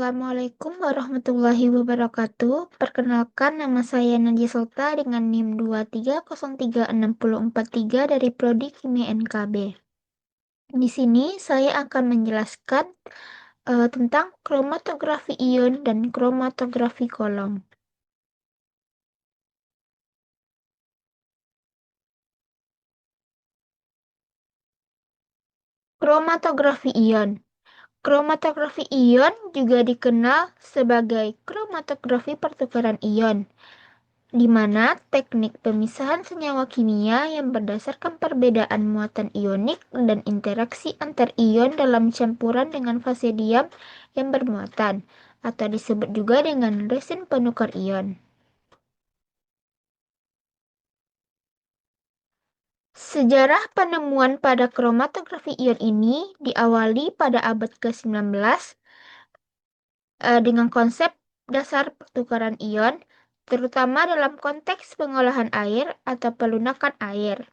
Assalamualaikum warahmatullahi wabarakatuh. Perkenalkan, nama saya Nadia Sulta dengan NIM 2303643 dari Prodi Kimia NKB. Di sini saya akan menjelaskan tentang kromatografi ion dan kromatografi kolom. Kromatografi ion. Kromatografi ion juga dikenal sebagai kromatografi pertukaran ion, di mana teknik pemisahan senyawa kimia yang berdasarkan perbedaan muatan ionik dan interaksi antar ion dalam campuran dengan fase diam yang bermuatan, atau disebut juga dengan resin penukar ion. Sejarah penemuan pada kromatografi ion ini diawali pada abad ke-19 dengan konsep dasar pertukaran ion, terutama dalam konteks pengolahan air atau pelunakan air,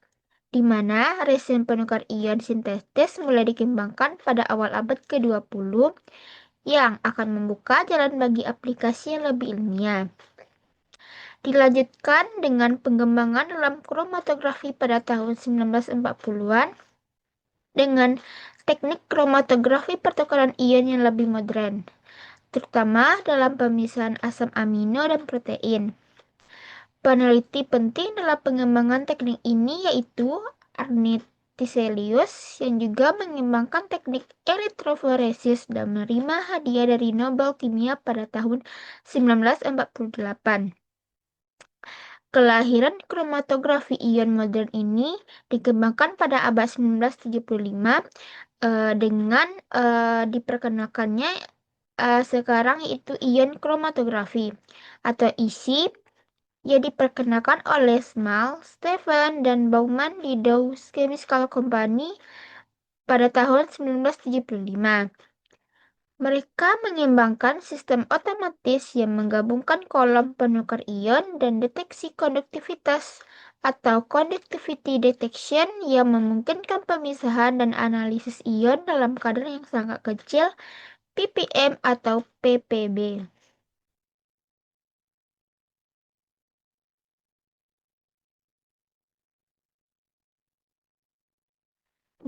di mana resin penukar ion sintetis mulai dikembangkan pada awal abad ke-20 yang akan membuka jalan bagi aplikasi yang lebih ilmiah. Dilanjutkan dengan pengembangan dalam kromatografi pada tahun 1940-an dengan teknik kromatografi pertukaran ion yang lebih modern, terutama dalam pemisahan asam amino dan protein. Peneliti penting dalam pengembangan teknik ini yaitu Arne Tiselius yang juga mengembangkan teknik elektroforesis dan menerima hadiah dari Nobel Kimia pada tahun 1948. Kelahiran kromatografi ion modern ini dikembangkan pada abad 1975 dengan diperkenalkannya sekarang yaitu ion kromatografi atau IC yang diperkenalkan oleh Small, Stephen, dan Baumann di Dow Chemical Company pada tahun 1975. Mereka mengembangkan sistem otomatis yang menggabungkan kolom penukar ion dan deteksi konduktivitas atau conductivity detection yang memungkinkan pemisahan dan analisis ion dalam kadar yang sangat kecil, ppm atau ppb.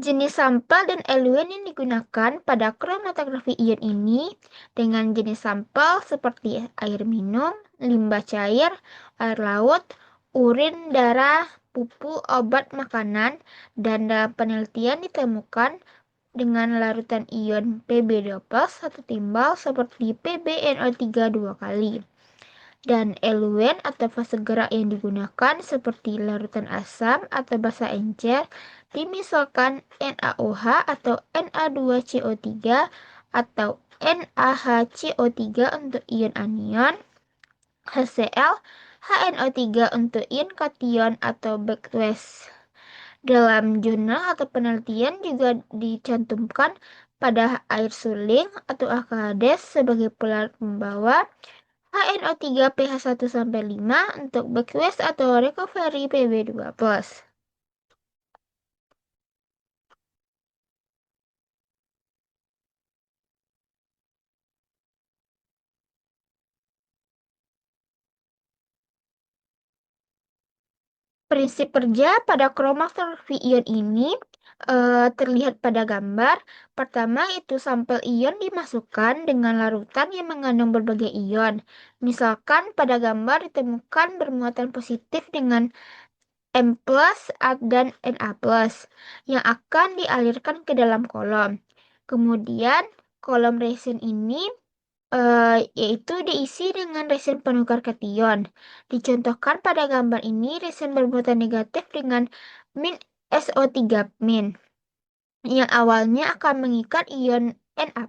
Jenis sampel dan eluen yang digunakan pada kromatografi ion ini dengan jenis sampel seperti air minum, limbah cair, air laut, urin, darah, pupuk, obat, makanan, dan dalam penelitian ditemukan dengan larutan ion Pb2+ satu timbal seperti PbNO3 dua kali. Dan eluen atau fase gerak yang digunakan seperti larutan asam atau basa encer, dimisalkan NaOH atau Na2CO3 atau NaHCO3 untuk ion anion, HCl, HNO3 untuk ion kation atau backwest. Dalam jurnal atau penelitian juga dicantumkan pada air suling atau AKHDS sebagai pelarut pembawa, HNO3 pH 1-5 untuk backwest atau recovery Pb2+. Prinsip kerja pada kromatografi ion ini terlihat pada gambar. Pertama itu sampel ion dimasukkan dengan larutan yang mengandung berbagai ion. Misalkan pada gambar ditemukan bermuatan positif dengan M+ dan Na+ yang akan dialirkan ke dalam kolom. Kemudian kolom resin ini yaitu diisi dengan resin penukar kation. Dicontohkan pada gambar ini resin bermuatan negatif dengan min SO3-, yang awalnya akan mengikat ion Na+.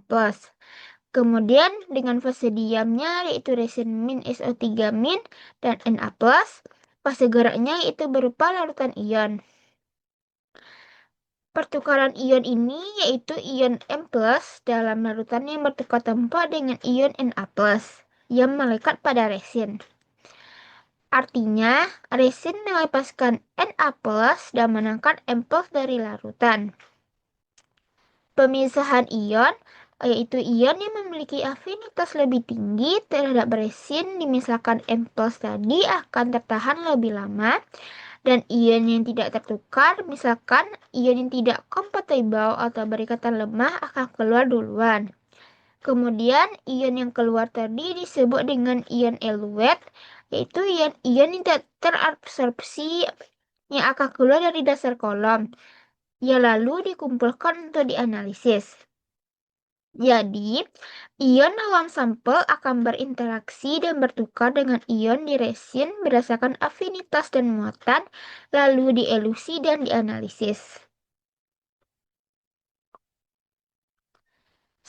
Kemudian dengan fase diamnya yaitu resin min SO3- dan Na+, fase geraknya yaitu berupa larutan ion. Pertukaran ion ini yaitu ion M+ dalam larutan yang bertukar tempat dengan ion Na+ yang melekat pada resin. Artinya, resin melepaskan Na+ dan menangkap M+ dari larutan. Pemisahan ion yaitu ion yang memiliki afinitas lebih tinggi terhadap resin, misalkan M+ tadi akan tertahan lebih lama, dan ion yang tidak tertukar, misalkan ion yang tidak kompatibel atau berikatan lemah akan keluar duluan. Kemudian ion yang keluar tadi disebut dengan ion eluet, yaitu ion-ion yang tidak terabsorpsi yang akan keluar dari dasar kolom, yang lalu dikumpulkan untuk dianalisis. Jadi, ion dalam sampel akan berinteraksi dan bertukar dengan ion di resin berdasarkan afinitas dan muatan, lalu dielusi dan dianalisis.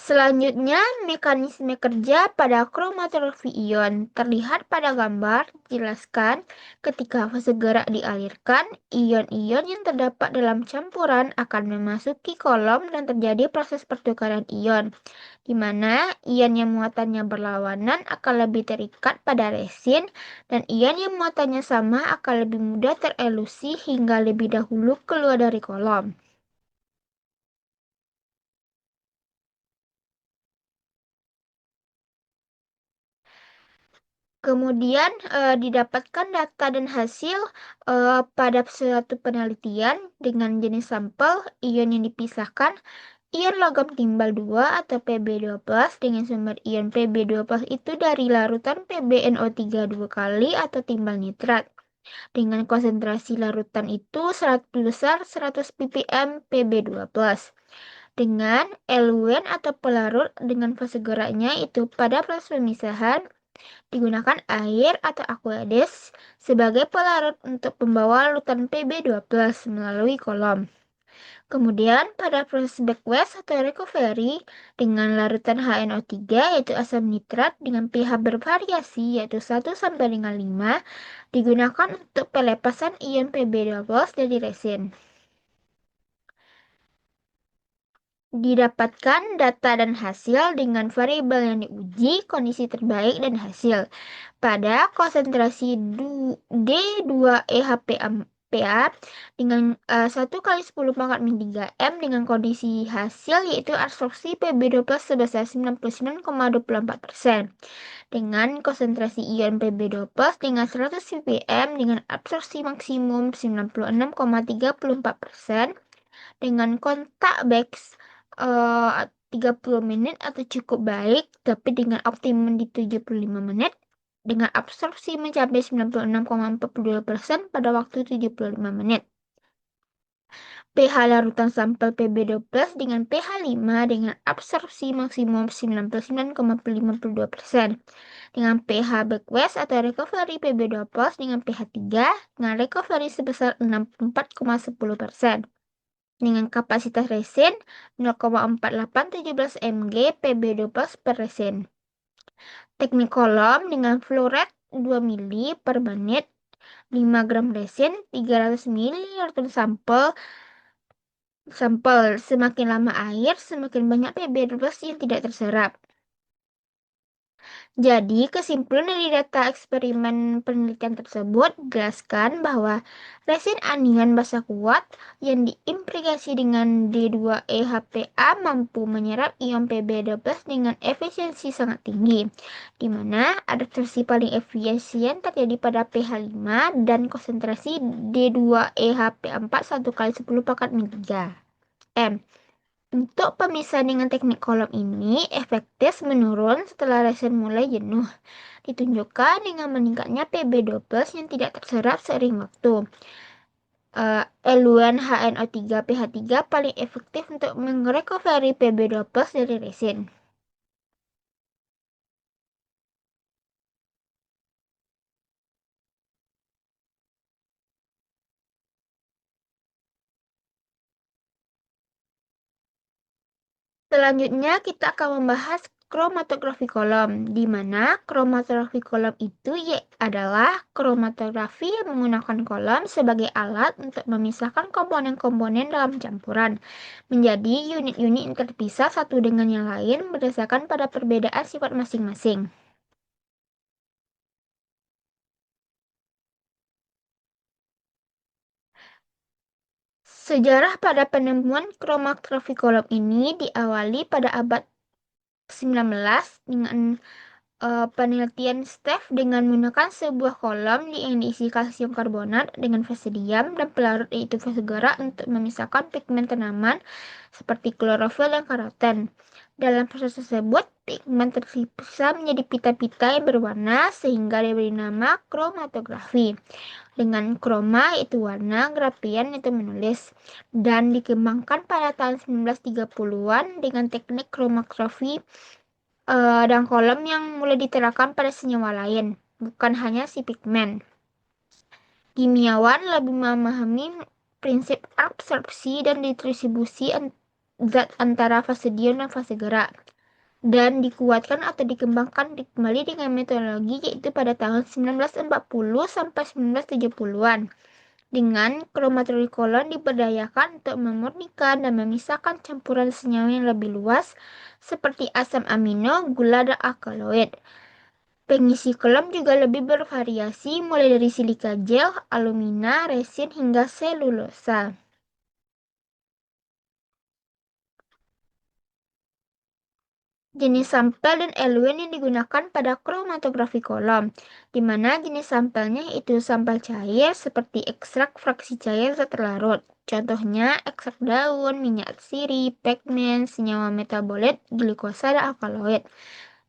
Selanjutnya, mekanisme kerja pada kromatologi ion terlihat pada gambar. Jelaskan ketika fase gerak dialirkan, ion-ion yang terdapat dalam campuran akan memasuki kolom dan terjadi proses pertukaran ion, di mana ion yang muatannya berlawanan akan lebih terikat pada resin, dan ion yang muatannya sama akan lebih mudah terelusi hingga lebih dahulu keluar dari kolom. Kemudian didapatkan data dan hasil pada suatu penelitian dengan jenis sampel ion yang dipisahkan, ion logam timbal 2 atau Pb2+ dengan sumber ion Pb2+ itu dari larutan PbNO3 dua kali atau timbal nitrat. Dengan konsentrasi larutan itu besar 100 ppm Pb2+. Dengan eluen atau pelarut dengan fase geraknya itu pada proses pemisahan digunakan air atau Aqueous sebagai pelarut untuk pembawa larutan Pb2+ melalui kolom. Kemudian pada proses backwast atau recovery dengan larutan HNO3 yaitu asam nitrat dengan pH bervariasi yaitu 1 sampai dengan 5 digunakan untuk pelepasan ion Pb2+ dari resin. Didapatkan data dan hasil dengan variabel yang diuji, kondisi terbaik, dan hasil. Pada konsentrasi D2EHPA dengan 1 kali 10 pangkat min 3M dengan kondisi hasil yaitu absorpsi Pb2+ sebesar 99,24%. Dengan konsentrasi ion Pb2+ dengan 100 ppm dengan absorpsi maksimum 96,34%. Dengan kontak batch 30 menit atau cukup baik, tapi dengan optimum di 75 menit, dengan absorpsi mencapai 96,42% pada waktu 75 menit. pH larutan sampel Pb2+ dengan pH 5 dengan absorpsi maksimum 99,52%. Dengan pH backwast atau recovery Pb2+ dengan pH 3 dengan recovery sebesar 64,10%. Dengan kapasitas resin 0,4817 mg Pb2+ per resin. Teknik kolom dengan flow rate 2 mili per menit, 5 gram resin, 300 ml larutan sampel. Semakin lama air, semakin banyak Pb2+ yang tidak terserap. Jadi, kesimpulan dari data eksperimen penelitian tersebut jelaskan bahwa resin anion basah kuat yang diimplikasi dengan D2EHPA mampu menyerap ion Pb2+ dengan efisiensi sangat tinggi, di mana adaptasi paling efisien terjadi pada pH 5 dan konsentrasi D2EHPA 4 1 kali 10 pangkat min 3M. Untuk pemisahan dengan teknik kolom ini efektif menurun setelah resin mulai jenuh, ditunjukkan dengan meningkatnya Pb2+ yang tidak terserap seiring waktu. Eluen HNO3 pH 3 paling efektif untuk merecovery Pb2+ dari resin. Selanjutnya kita akan membahas kromatografi kolom, di mana kromatografi kolom itu adalah kromatografi yang menggunakan kolom sebagai alat untuk memisahkan komponen-komponen dalam campuran menjadi unit-unit yang terpisah satu dengan yang lain berdasarkan pada perbedaan sifat masing-masing. Sejarah pada penemuan kromatografi kolom ini diawali pada abad 19 dengan penelitian Steph dengan menggunakan sebuah kolom yang diisi kalsium karbonat dengan fase diam dan pelarut yaitu fase gerak untuk memisahkan pigmen tanaman seperti klorofil dan karoten. Dalam proses tersebut, pigmen terpisah menjadi pita-pita yang berwarna sehingga diberi nama kromatografi. Dengan kroma itu warna, grafian itu menulis, dan dikembangkan pada tahun 1930-an dengan teknik kromatografi dan kolom yang mulai diterapkan pada senyawa lain, bukan hanya si pigmen. Kimiawan lebih memahami prinsip absorpsi dan distribusi zat antara fase diam dan fase gerak, dan dikuatkan atau dikembangkan kembali dengan metodologi yaitu pada tahun 1940 sampai 1970-an. Dengan kromatologi kolon diberdayakan untuk memurnikan dan memisahkan campuran senyawa yang lebih luas seperti asam amino, gula, dan alkaloid. Pengisi kolom juga lebih bervariasi mulai dari silika gel, alumina, resin, hingga selulosa. Jenis sampel dan eluen yang digunakan pada kromatografi kolom, di mana jenis sampelnya itu sampel cair seperti ekstrak fraksi cair zat terlarut. Contohnya ekstrak daun, minyak sirih, pigmen, senyawa metabolit, glukosa, dan alkaloid.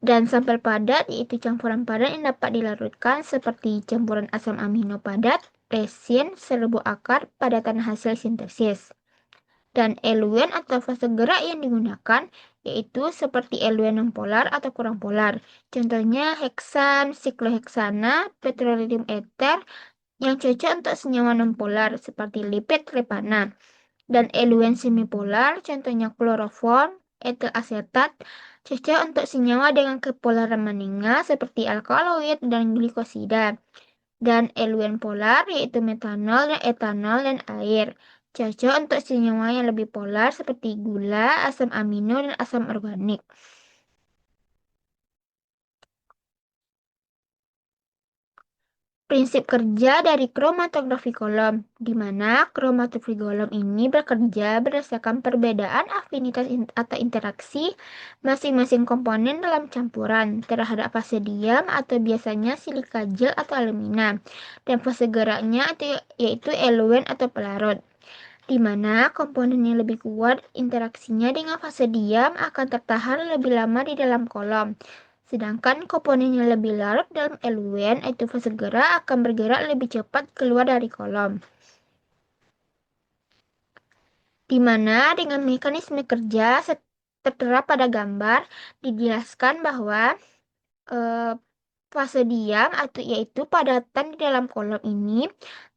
Dan sampel padat yaitu campuran padat yang dapat dilarutkan seperti campuran asam amino padat, resin, serbuk akar, padatan hasil sintesis. Dan eluen atau fase gerak yang digunakan yaitu seperti eluen non polar atau kurang polar. Contohnya heksan, sikloheksana, petroleum ether yang cocok untuk senyawa non polar seperti lipid repana. Dan eluen semipolar contohnya kloroform, etil asetat cocok untuk senyawa dengan kepolaran menengah seperti alkaloid dan glikosida. Dan eluen polar yaitu metanol dan etanol dan air. Cocok untuk senyawa yang lebih polar seperti gula, asam amino, dan asam organik. Prinsip kerja dari kromatografi kolom, di mana kromatografi kolom ini bekerja berdasarkan perbedaan afinitas atau interaksi masing-masing komponen dalam campuran terhadap fase diam atau biasanya silika gel atau alumina, dan fase geraknya yaitu eluen atau pelarut, di mana komponen yang lebih kuat interaksinya dengan fase diam akan tertahan lebih lama di dalam kolom. Sedangkan komponen yang lebih larut dalam eluen yaitu fase gerak akan bergerak lebih cepat keluar dari kolom. Di mana dengan mekanisme kerja tertera pada gambar dijelaskan bahwa eh, fase diam atau yaitu padatan di dalam kolom ini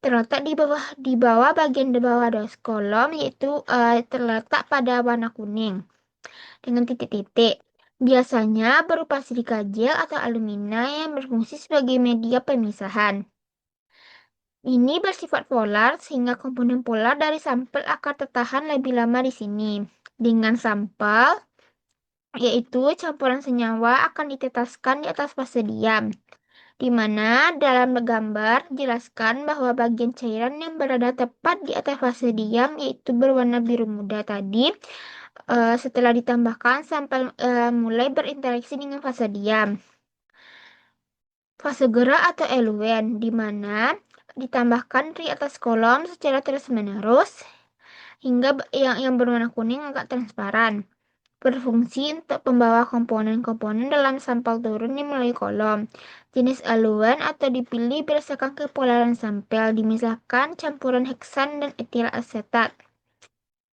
terletak di bawah bagian di bawah dos kolom yaitu terletak pada warna kuning dengan titik-titik. Biasanya berupa silika gel atau alumina yang berfungsi sebagai media pemisahan. Ini bersifat polar sehingga komponen polar dari sampel akan tertahan lebih lama di sini. Dengan sampel, yaitu campuran senyawa akan ditetaskan di atas fase diam, di mana dalam gambar dijelaskan bahwa bagian cairan yang berada tepat di atas fase diam yaitu berwarna biru muda tadi setelah ditambahkan sampai mulai berinteraksi dengan fase diam. Fase gerak atau eluen, di mana ditambahkan di atas kolom secara terus-menerus hingga yang berwarna kuning agak transparan. Berfungsi untuk membawa komponen-komponen dalam sampel turun melalui kolom. Jenis eluen atau dipilih berdasarkan kepolaran sampel, dimisahkan campuran heksan dan etil asetat.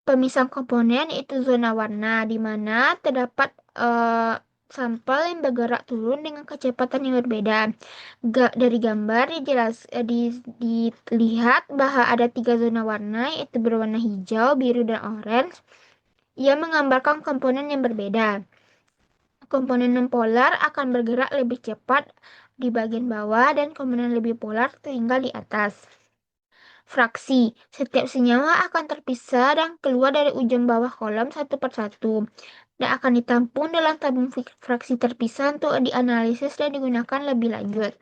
Pemisah komponen itu zona warna, di mana terdapat sampel yang bergerak turun dengan kecepatan yang berbeda. Dari gambar dilihat bahwa ada 3 zona warna, yaitu berwarna hijau, biru, dan orange. Ia menggambarkan komponen yang berbeda. Komponen non-polar akan bergerak lebih cepat di bagian bawah dan komponen lebih polar tinggal di atas. Fraksi. Setiap senyawa akan terpisah dan keluar dari ujung bawah kolom satu persatu dan akan ditampung dalam tabung fraksi terpisah untuk dianalisis dan digunakan lebih lanjut.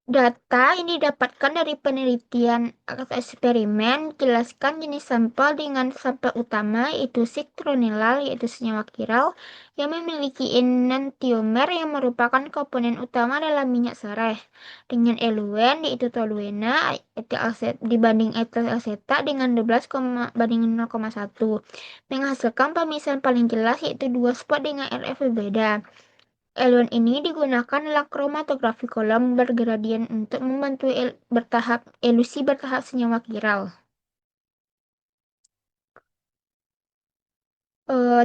Data ini didapatkan dari penelitian atau eksperimen, jelaskan jenis sampel dengan sampel utama yaitu citronella yaitu senyawa kiral yang memiliki enantiomer yang merupakan komponen utama dalam minyak sereh. Dengan eluen yaitu toluena etil aset dibanding etil asetat dengan 12, banding 0,1 menghasilkan pemisahan paling jelas yaitu dua spot dengan RF berbeda. Eluen ini digunakan dalam kromatografi kolom bergradien untuk membantu elusi bertahap senyawa kiral.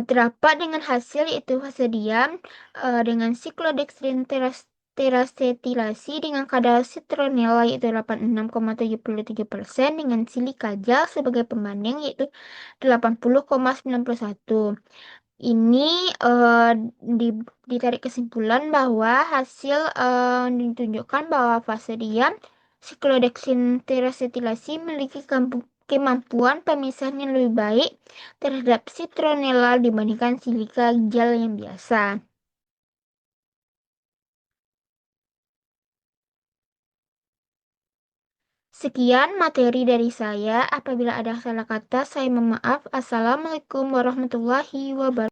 Terdapat dengan hasil yaitu fase diam dengan siklodextrin terasetilasi dengan kadar citronella yaitu 86,77% dengan silika gel sebagai pembanding yaitu 80,91. Ini ditarik kesimpulan bahwa hasil ditunjukkan bahwa fase diam siklodextrin terasetilasi memiliki kemampuan pemisahan yang lebih baik terhadap citronella dibandingkan silika gel yang biasa. Sekian materi dari saya. Apabila ada salah kata, saya mohon maaf. Assalamualaikum warahmatullahi wabarakatuh.